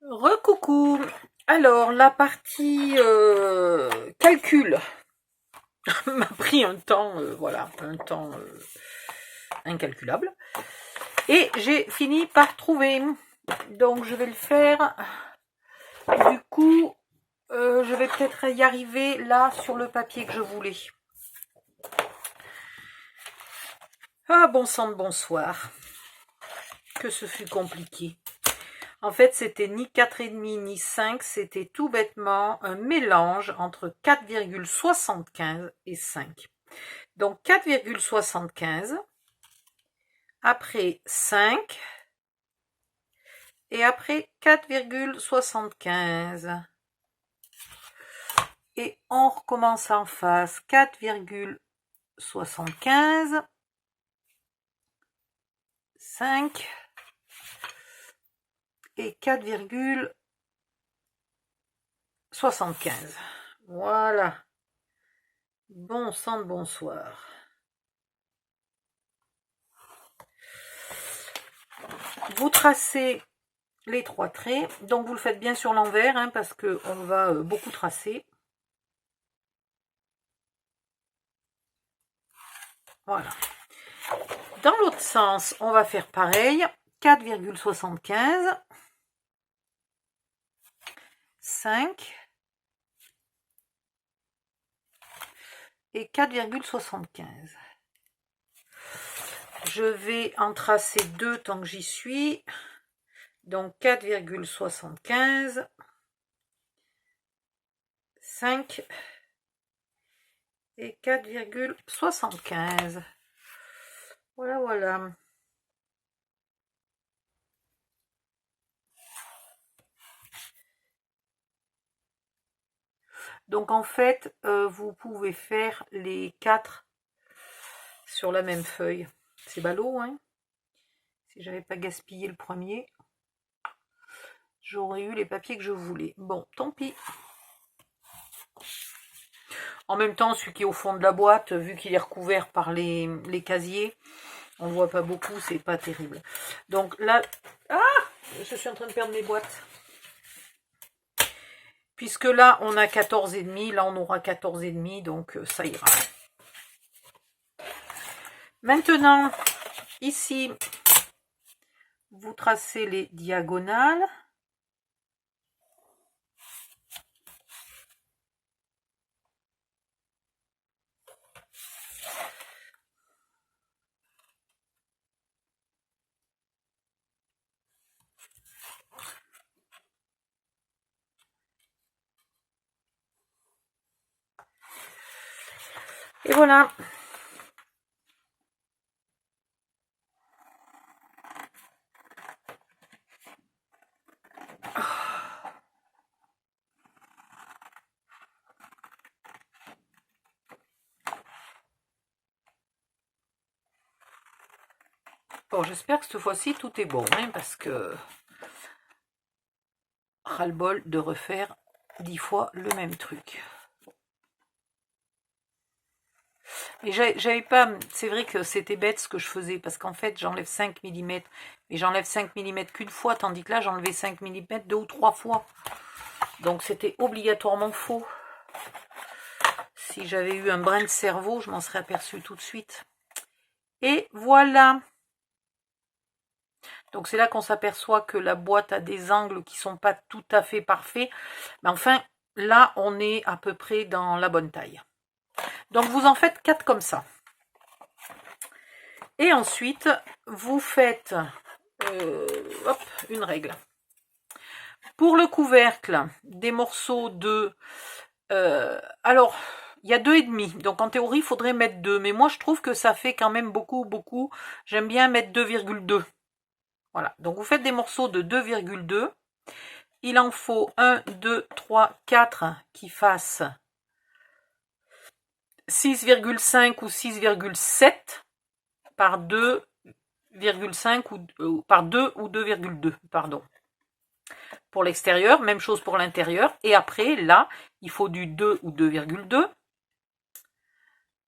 Recoucou. Alors, la partie calcul m'a pris un temps, voilà, un temps incalculable. Et j'ai fini par trouver. Donc, je vais le faire. Du coup, je vais peut-être y arriver là sur le papier que je voulais. Ah, bon sang de bonsoir. Que ce fut compliqué. En fait, c'était ni 4,5 ni 5, c'était tout bêtement un mélange entre 4,75 et 5. Donc 4,75, après 5, et après 4,75. Et on recommence en face, 4,75, 5, et 4,75. Voilà. Bon sang de bonsoir. Vous tracez les trois traits, donc vous le faites bien sur l'envers, hein, parce qu'on va beaucoup tracer. Voilà. Dans l'autre sens, on va faire pareil, 4,75, 5 et 4,75. Je vais en tracer deux tant que j'y suis. Donc 4,75, 5 et 4,75. Voilà, voilà. Donc en fait, vous pouvez faire les 4 sur la même feuille. C'est ballot, hein. Si j'avais pas gaspillé le premier, j'aurais eu les papiers que je voulais. Bon, tant pis. En même temps, celui qui est au fond de la boîte, vu qu'il est recouvert par les casiers, on ne voit pas beaucoup, c'est pas terrible. Donc là, je suis en train de perdre mes boîtes. Puisque là, on a 14,5, là, on aura 14,5, donc ça ira. Maintenant, ici, vous tracez les diagonales. Et voilà. Bon, j'espère que cette fois-ci, tout est bon, hein, parce que ras-le-bol de refaire 10 fois le même truc. Et j'avais pas, c'est vrai que c'était bête ce que je faisais, parce qu'en fait, j'enlève 5 mm, mais j'enlève 5 mm qu'une fois, tandis que là, j'enlevais 5 mm 2 ou 3 fois. Donc, c'était obligatoirement faux. Si j'avais eu un brin de cerveau, je m'en serais aperçu tout de suite. Et voilà. Donc, c'est là qu'on s'aperçoit que la boîte a des angles qui sont pas tout à fait parfaits. Mais enfin, là, on est à peu près dans la bonne taille. Donc, vous en faites 4 comme ça. Et ensuite, vous faites une règle. Pour le couvercle, des morceaux de... alors, il y a 2,5. Donc, en théorie, il faudrait mettre 2. Mais moi, je trouve que ça fait quand même beaucoup. J'aime bien mettre 2,2. Voilà. Donc, vous faites des morceaux de 2,2. Il en faut 1, 2, 3, 4 qui fassent 6,5 ou 6,7 par 2,5 ou par 2 ou 2,2, pardon. Pour l'extérieur, même chose pour l'intérieur. Et après, là, il faut du 2 ou 2,2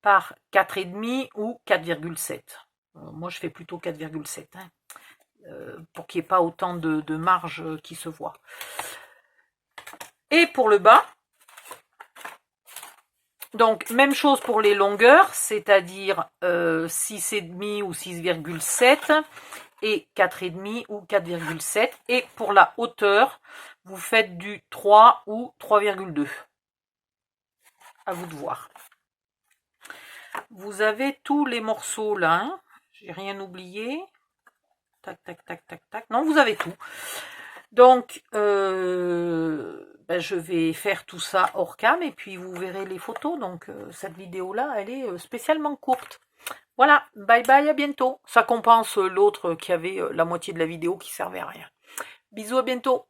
par 4,5 ou 4,7. Moi, je fais plutôt 4,7. Hein. pour qu'il n'y ait pas autant de marge qui se voit. Et pour le bas, donc même chose pour les longueurs, c'est-à-dire 6,5 ou 6,7 et 4,5 ou 4,7. Et pour la hauteur, vous faites du 3 ou 3,2. À vous de voir. Vous avez tous les morceaux là, hein. J'ai rien oublié. Tac, tac, tac, tac, tac. Non, vous avez tout. Donc, je vais faire tout ça hors cam et puis vous verrez les photos. Donc, cette vidéo-là, elle est spécialement courte. Voilà, bye bye, à bientôt. Ça compense l'autre qui avait la moitié de la vidéo qui servait à rien. Bisous, à bientôt.